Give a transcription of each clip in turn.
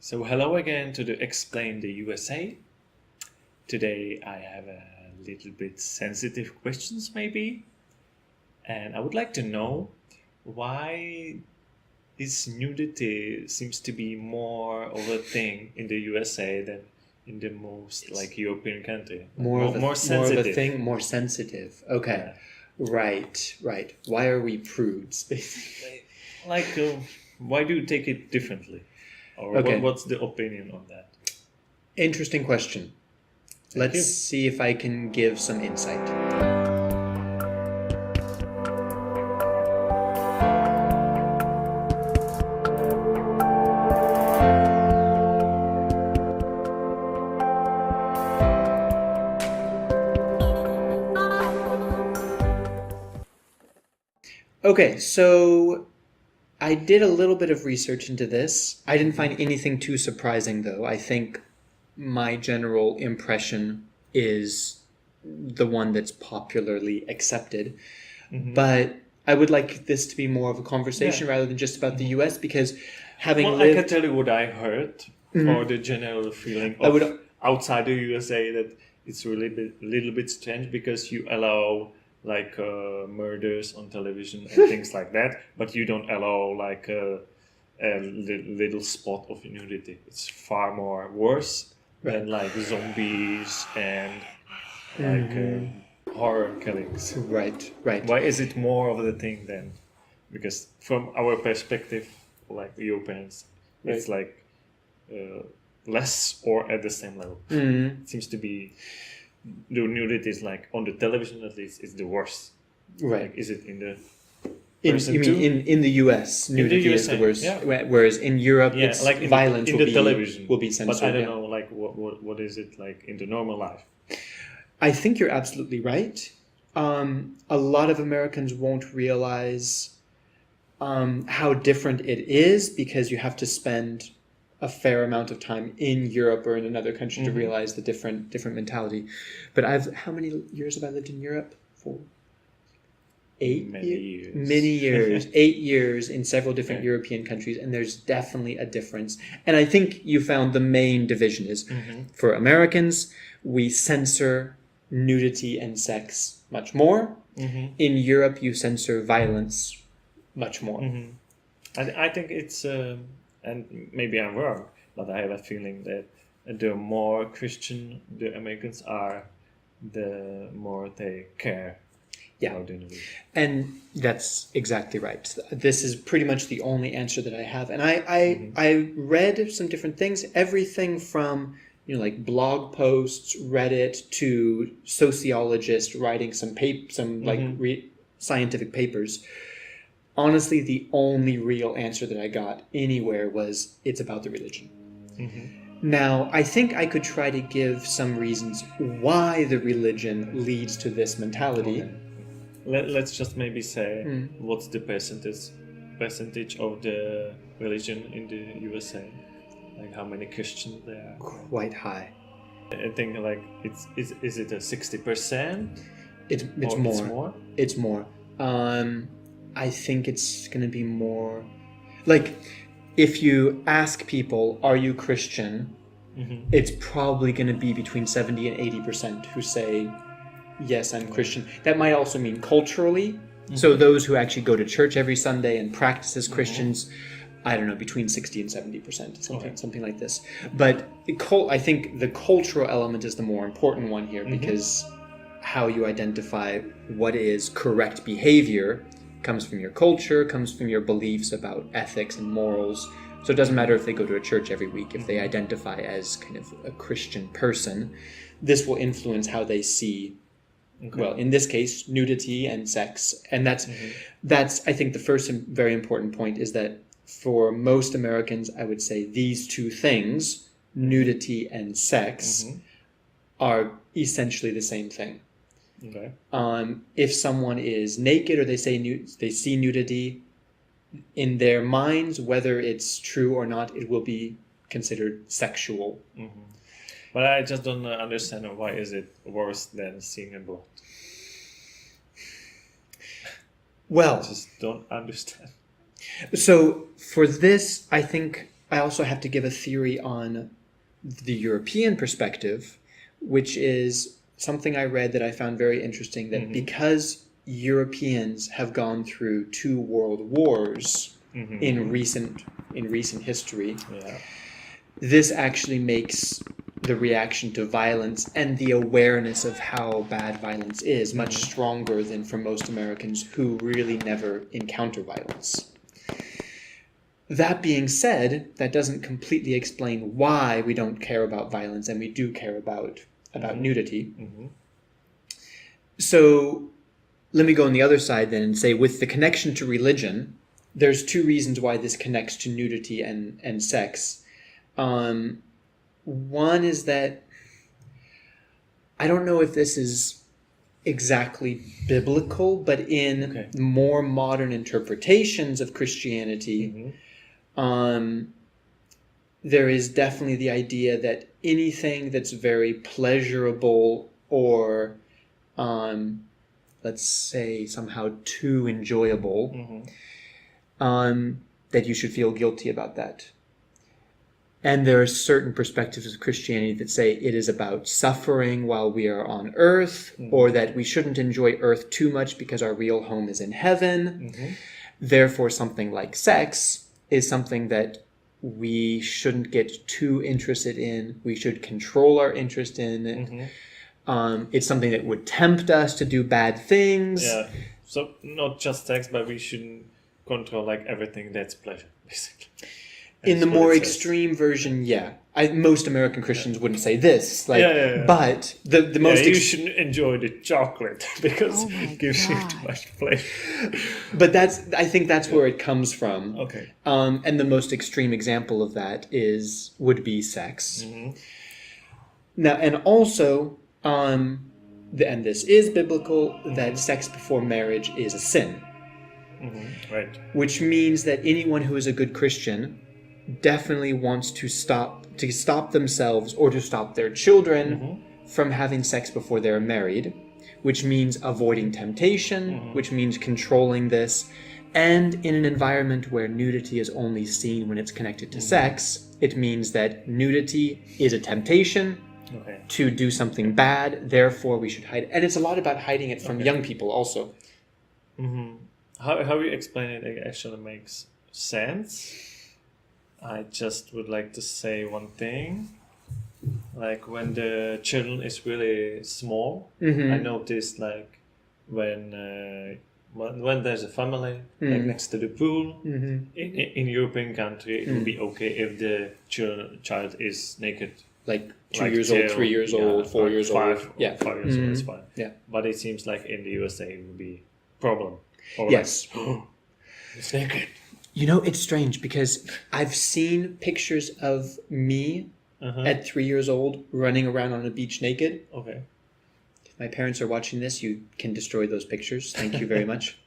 So hello again to the Explain the USA. Today I have a little bit sensitive questions maybe. And I would like to know why this nudity seems to be more of a thing in the USA than in the most like European country. More sensitive. More of a thing, more sensitive. Okay. Yeah. Right. Why are we prudes, basically? Like, why do you take it differently? Or Okay. what's the opinion on that? Interesting question. Thank Let's you. see if I can give some insight. Okay, so I did a little bit of research into this. I didn't find anything too surprising, though. I think my general impression is the one that's popularly accepted. But I would like this to be more of a conversation rather than just about the US, because having Well, lived... I can tell you what I heard, or the general feeling of outside the USA, that it's really a little bit strange because you allow like murders on television and things like that, but you don't allow like a little spot of nudity. It's far more worse than like zombies and like horror killings. Right. Why is it more of the thing then? Because from our perspective, like Europeans, it's like less or at the same level. It seems to be the nudity is like on the television at least is the worst. Right. Like, is it in the You mean in the US, nudity is the worst, whereas in Europe, it's like violence in the television will be censored. But I don't know, like what is it like in the normal life? I think you're absolutely right. A lot of Americans won't realize how different it is because you have to spend a fair amount of time in Europe or in another country to realize the different mentality. But how many years have I lived in Europe? For many years. 8 years in several different European countries, and there's definitely a difference. And I think you found the main division is for Americans, we censor nudity and sex much more. In Europe, you censor violence much more. And I think it's and maybe I'm wrong, but I have a feeling that the more Christian the Americans are, the more they care. Yeah, and that's exactly right. This is pretty much the only answer that I have. And I read some different things, everything from like blog posts, Reddit, to sociologists writing some scientific papers. Honestly, the only real answer that I got anywhere was it's about the religion. Now, I think I could try to give some reasons why the religion leads to this mentality. Let's just maybe say what's the percentage of the religion in the USA? Like how many Christians there are? Quite high. I think like is it a 60%? It's more. It's more. I think it's going to be more. Like, if you ask people, "Are you Christian?" It's probably going to be between 70 and 80% who say, "Yes, I'm Christian." That might also mean culturally. So those who actually go to church every Sunday and practice as Christians, I don't know, between 60 and 70%, something like this. But I think the cultural element is the more important one here because how you identify what is correct behavior comes from your culture, comes from your beliefs about ethics and morals. So it doesn't matter if they go to a church every week, if they identify as kind of a Christian person, this will influence how they see, well, in this case, nudity and sex. And that's I think the first and very important point is that for most Americans, I would say these two things, nudity and sex, are essentially the same thing. Okay. If someone is naked or they see nudity, in their minds, whether it's true or not, it will be considered sexual. But I just don't understand why is it worse than seeing a blood. Well, I just don't understand. So for this, I think I also have to give a theory on the European perspective, which is something I read that I found very interesting, that because Europeans have gone through 2 world wars in recent history, this actually makes the reaction to violence and the awareness of how bad violence is much stronger than for most Americans who really never encounter violence. That being said, that doesn't completely explain why we don't care about violence and we do care about nudity. So let me go on the other side then and say, with the connection to religion, there's 2 reasons why this connects to nudity and sex. One is that I don't know if this is exactly biblical, but in more modern interpretations of Christianity, there is definitely the idea that anything that's very pleasurable or, let's say, somehow too enjoyable, that you should feel guilty about that. And there are certain perspectives of Christianity that say it is about suffering while we are on earth, or that we shouldn't enjoy earth too much because our real home is in heaven. Therefore, something like sex is something that we shouldn't get too interested in. We should control our interest in it. It's something that would tempt us to do bad things. Yeah. So not just sex, but we shouldn't control like everything that's pleasure, basically. In the more extreme version, most American Christians wouldn't say this, but the most you shouldn't enjoy the chocolate because it gives you too much pleasure. But I think that's where it comes from. Okay. And the most extreme example of that would be sex. Now, and also, and this is biblical, that sex before marriage is a sin. Right. Which means that anyone who is a good Christian definitely wants to stop themselves or to stop their children from having sex before they're married, which means avoiding temptation, which means controlling this. And in an environment where nudity is only seen when it's connected to sex, it means that nudity is a temptation to do something bad, therefore we should hide it. And it's a lot about hiding it from young people also. How you explain it actually makes sense. I just would like to say one thing. Like when the children is really small, I noticed like when there's a family like next to the pool, in European country it would be okay if the child is naked. Like 2 years old, 3 years old, 4 years old. 5 years old is fine. Yeah. But it seems like in the USA it would be a problem. Or yes. Like, it's naked. You know, it's strange because I've seen pictures of me at 3 years old running around on a beach naked. Okay. If my parents are watching this, you can destroy those pictures. Thank you very much.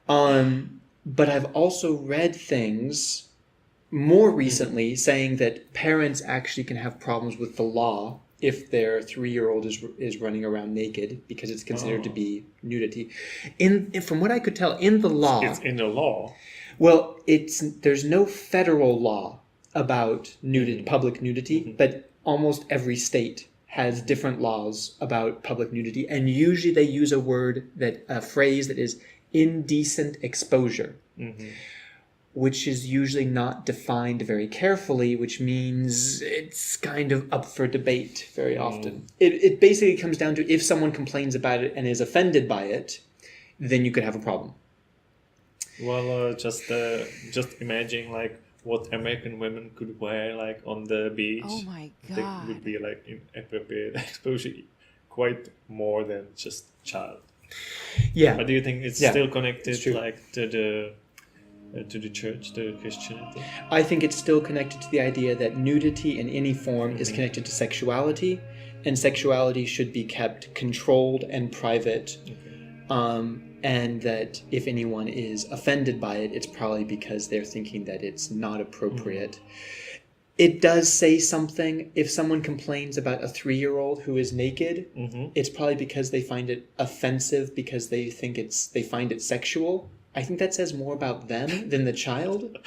But I've also read things more recently saying that parents actually can have problems with the law if their 3-year-old is running around naked because it's considered to be nudity. From what I could tell, in the law... It's in the law? Well, there's no federal law about public nudity, but almost every state has different laws about public nudity, and usually they use a phrase that is indecent exposure, which is usually not defined very carefully, which means it's kind of up for debate very often. It basically comes down to if someone complains about it and is offended by it, then you could have a problem. Well, just imagine like what American women could wear like on the beach. Oh my God! That would be like inappropriate exposure, quite more than just child. Yeah. But do you think it's still connected like to the church, to Christianity? I think it's still connected to the idea that nudity in any form is connected to sexuality, and sexuality should be kept controlled and private. And that if anyone is offended by it, it's probably because they're thinking that it's not appropriate. It does say something. If someone complains about a 3-year-old who is naked, it's probably because they find it offensive because they find it sexual. I think that says more about them than the child,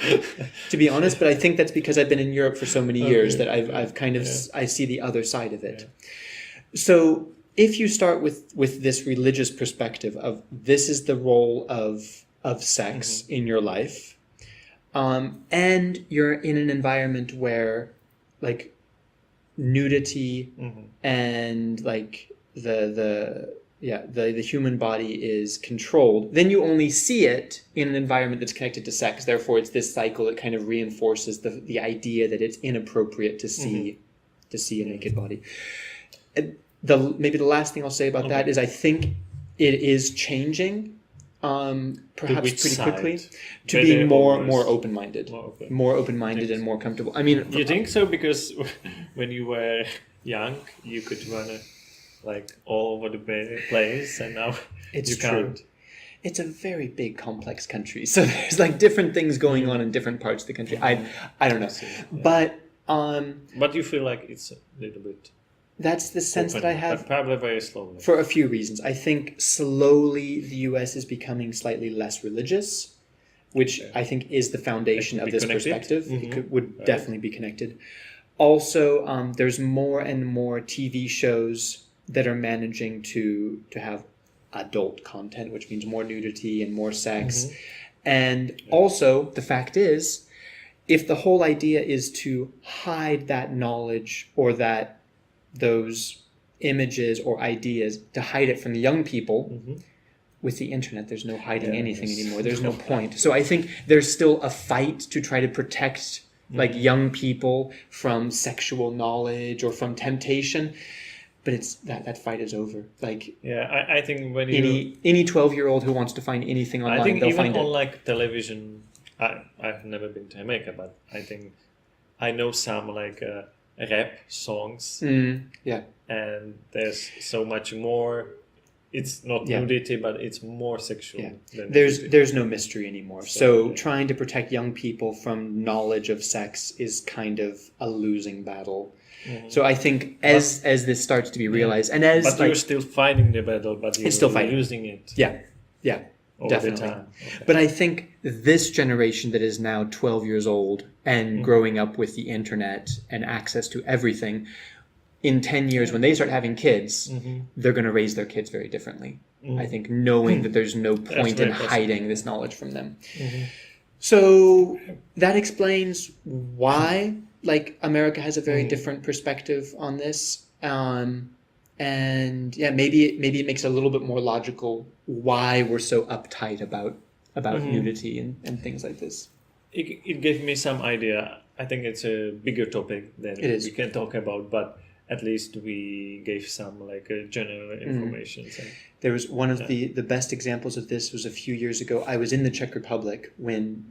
to be honest. But I think that's because I've been in Europe for so many years that I've kind of, I see the other side of it. Yeah. So if you start with this religious perspective of this is the role of sex in your life, and you're in an environment where like nudity and like the human body is controlled, then you only see it in an environment that's connected to sex. Therefore, it's this cycle that kind of reinforces the idea that it's inappropriate to see a naked body. Maybe the last thing I'll say about that is I think it is changing, perhaps pretty quickly, to being more open-minded, more open-minded and more comfortable. I mean, you think so? Because when you were young, you could run like all over the place, and now you can't. It's a very big, complex country, so there's like different things going on in different parts of the country. I don't know, but you feel like it's a little bit. That's the sense that I have. But probably very slowly. For a few reasons. I think slowly the US is becoming slightly less religious, which I think is the foundation of this perspective. It would definitely be connected. Also, there's more and more TV shows that are managing to have adult content, which means more nudity and more sex. And also, the fact is, if the whole idea is to hide that knowledge or those images or ideas, to hide it from the young people, with the internet, there's no hiding anything anymore. There's no point. So I think there's still a fight to try to protect like young people from sexual knowledge or from temptation. But it's that fight is over. Like I think when any 12-year-old who wants to find anything online, I think they'll even find on it. like television, I've never been to America, but I think I know some like rap songs. And there's so much more. It's not nudity, but it's more sexual. Than there's no mystery anymore. So trying to protect young people from knowledge of sex is kind of a losing battle. So I think as this starts to be realized, and as you're still fighting the battle, but you're still losing it. Definitely. But I think this generation that is now 12 years old and growing up with the internet and access to everything, in 10 years when they start having kids, they're going to raise their kids very differently. I think knowing that there's no point in hiding this knowledge from them. So that explains why like America has a very different perspective on this. And maybe it makes it a little bit more logical why we're so uptight about nudity and things like this. It gave me some idea. I think it's a bigger topic than we can talk about, but at least we gave some like general information. There was one of the best examples of this was a few years ago. I was in the Czech Republic when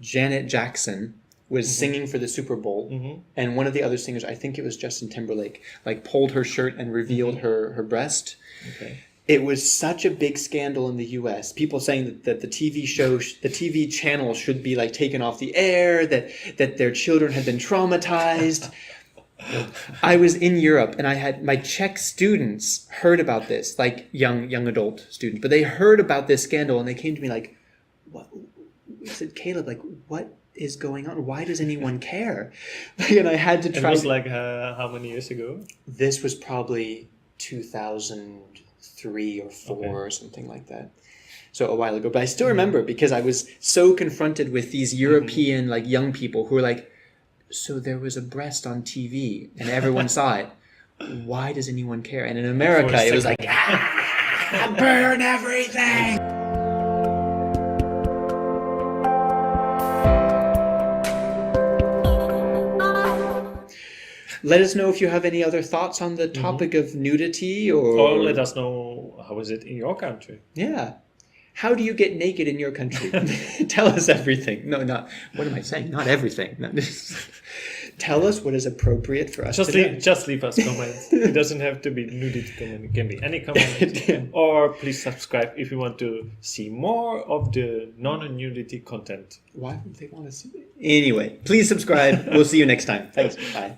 Janet Jackson was singing for the Super Bowl, and one of the other singers, I think it was Justin Timberlake, like pulled her shirt and revealed her breast. It was such a big scandal in the U.S. People saying that the TV channel should be like taken off the air, that their children had been traumatized. I was in Europe and I had my Czech students heard about this, like young adult students, but they heard about this scandal and they came to me like, "What?" I said, "Caleb, like what is going on? Why does anyone care?" And I had to try. It was like how many years ago? This was probably 2003 or 4 or something like that. So a while ago, but I still remember because I was so confronted with these European like young people who were like, "So there was a breast on TV and everyone saw it. Why does anyone care?" And in America, it was like, burn everything. Let us know if you have any other thoughts on the topic of nudity, or let us know how is it in your country. Yeah. How do you get naked in your country? Tell us everything. No, not what am I saying? Not everything. Tell us what is appropriate for us. Just leave us comments. It doesn't have to be nudity comment. It can be any comment. Or please subscribe if you want to see more of the non-nudity content. Why would they want to see it? Anyway, please subscribe. We'll see you next time. Thanks. Bye.